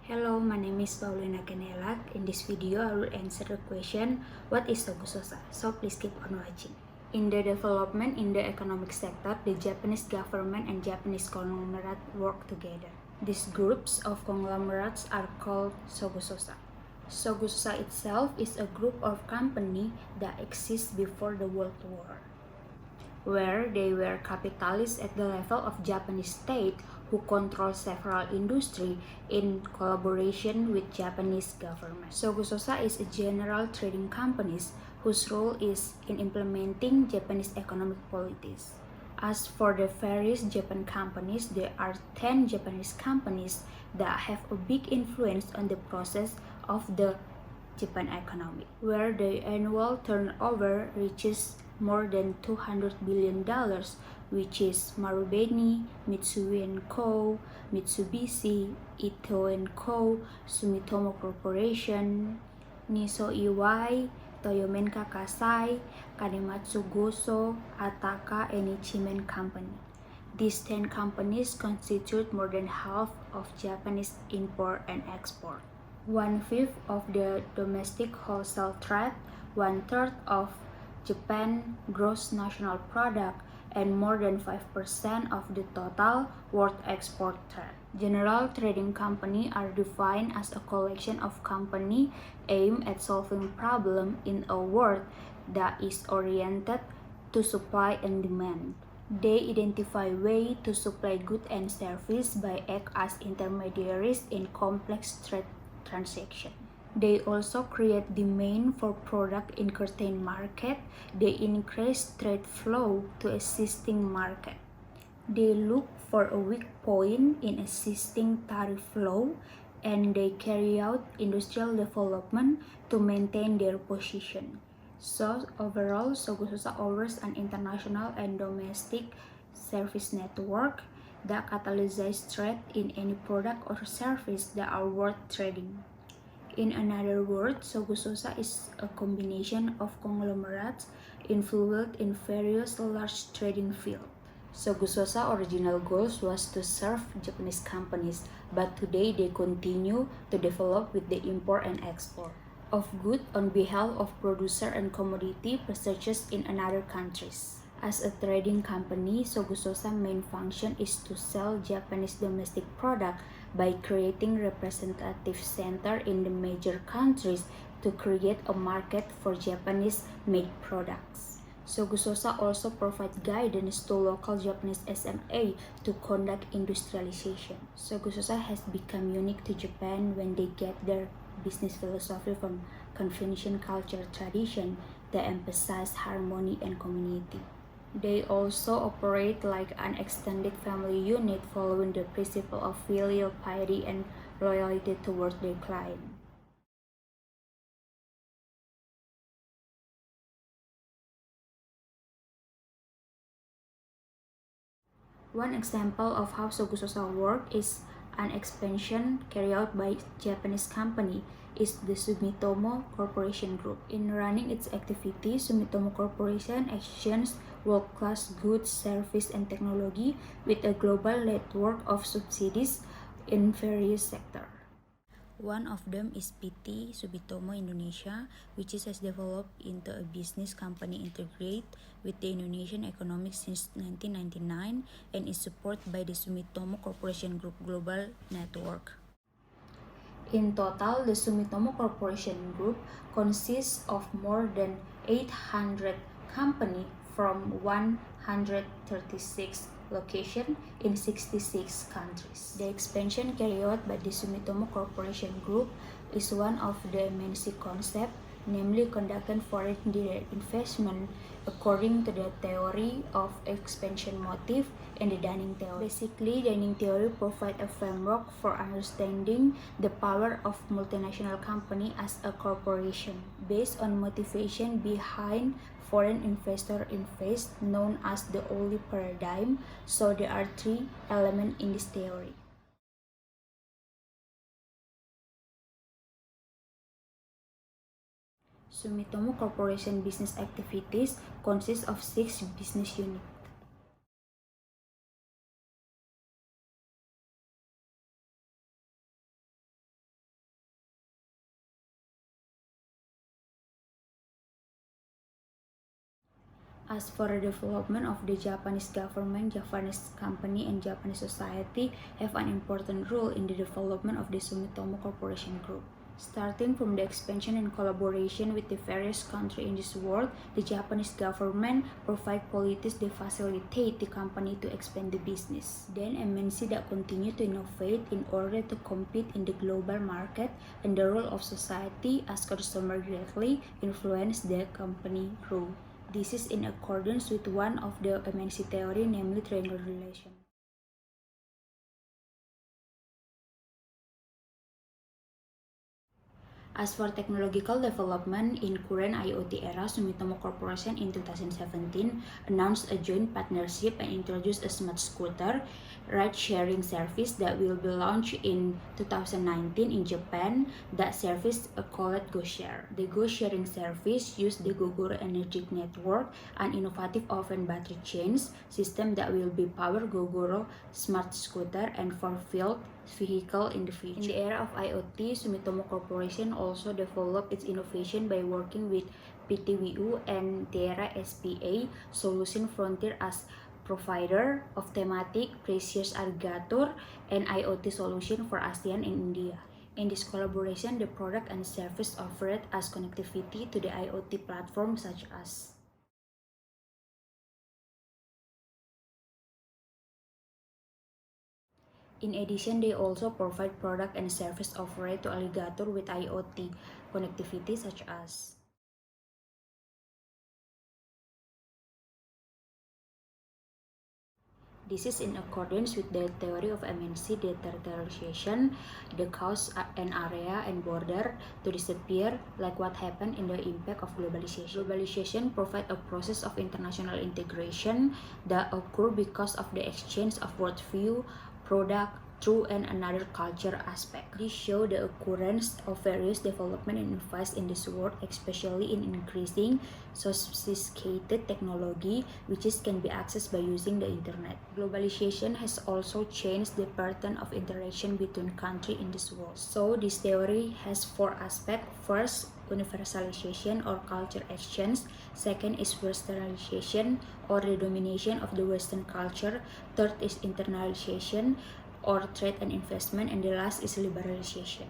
Hello, my name is Paulina Kenelak. In this video, I will answer the question, what is Sogososa? So please keep on watching. In the development in the economic sector, the Japanese government and Japanese conglomerate work together. These groups of conglomerates are called Sogososa. Sogososa itself is a group of companies that exists before the World War, where they were capitalists at the level of Japanese state who control several industries in collaboration with Japanese government. Sogososa is a general trading companies whose role is in implementing Japanese economic policies. As for the various Japan companies, there are 10 Japanese companies that have a big influence on the process of the Japan economy, where the annual turnover reaches more than $200 billion, which is Marubeni, Mitsui & Co., Mitsubishi, Ito & Co., Sumitomo Corporation, Niso Iwai, Toyomenka Kasai, Kanematsu Goso, Ataka, and Ichimen Company. These 10 companies constitute more than half of Japanese import and export. 1/5 of the domestic wholesale trade, 1/3 of Japan gross national product, and more than 5% of the total world export trade. General trading company are defined as a collection of companies aimed at solving problems in a world that is oriented to supply and demand. They identify ways to supply goods and services by act as intermediaries in complex trade transaction. They also create demand for product in certain market. They increase trade flow to existing market. They look for a weak point in existing tariff flow, and they carry out industrial development to maintain their position. So overall, Sogososa offers an international and domestic service network that catalyzes trade in any product or service that are worth trading. In another word, Sogososa is a combination of conglomerates involved in various large trading fields. Sogososa original goals was to serve Japanese companies, but today they continue to develop with the import and export of goods on behalf of producer and commodity purchasers in other countries. As a trading company, Sogososa's main function is to sell Japanese domestic product by creating representative center in the major countries to create a market for Japanese-made products. Sogososa also provides guidance to local Japanese SMA to conduct industrialization. Sogososa has become unique to Japan when they get their business philosophy from Confucian culture tradition that emphasize harmony and community. They also operate like an extended family unit following the principle of filial piety and loyalty towards their client. One example of how Sogososa work is an expansion carried out by Japanese company is the Sumitomo Corporation Group. In running its activities, Sumitomo Corporation exchanges world-class goods, service, and technology with a global network of subsidiaries in various sectors. One of them is PT Sumitomo Indonesia, which has developed into a business company integrated with the Indonesian economy since 1999 and is supported by the Sumitomo Corporation Group Global Network. In total, the Sumitomo Corporation Group consists of more than 800 companies from 136 locations in 66 countries. The expansion carried out by the Sumitomo Corporation Group is one of the MNC concepts, namely conducting foreign direct investment according to the theory of expansion motive and the Dunning theory. Basically, Dunning theory provides a framework for understanding the power of multinational company as a corporation. Based on motivation behind foreign investor invest, known as the Olli paradigm, so there are 3 elements in this theory. Sumitomo Corporation business activities consist of 6 business units. As for the development of the Japanese government, Japanese company and Japanese society have an important role in the development of the Sumitomo Corporation Group. Starting from the expansion and collaboration with the various countries in this world, the Japanese government provide policies that facilitate the company to expand the business. Then MNC that continue to innovate in order to compete in the global market, and the role of society as consumer directly influence the company growth. This is in accordance with one of the MNC theory, namely triangle relation. As for technological development in current IoT era, Sumitomo Corporation in 2017 announced a joint partnership and introduced a smart scooter ride-sharing service that will be launched in 2019 in Japan that service called GoShare. The GoSharing service uses the Gogoro Energy Network, an innovative open battery change system that will be power Gogoro smart scooter and four-wheeled vehicle in the future. In the era of IoT, Sumitomo Corporation also developed its innovation by working with PTWU and Terra SPA Solution Frontier as provider of thematic precious alligator and IoT solution for ASEAN and India. In this collaboration, the product and service offered as connectivity to the IoT platform such as In addition, they also provide product and service offered to Alligator with IoT connectivity such as This is in accordance with the theory of MNC deterritorialization, the cause an area and border to disappear, like what happened in the impact of globalization. Globalization provides a process of international integration that occurs because of the exchange of worldview, product, through and another culture aspect. This shows the occurrence of various development and advice in this world, especially in increasing sophisticated technology, which can be accessed by using the internet. Globalization has also changed the pattern of interaction between countries in this world. So this theory has four aspects. First, universalization or culture exchange. Second is westernization or the domination of the Western culture. Third is internalization or trade and investment, and the last is liberalization.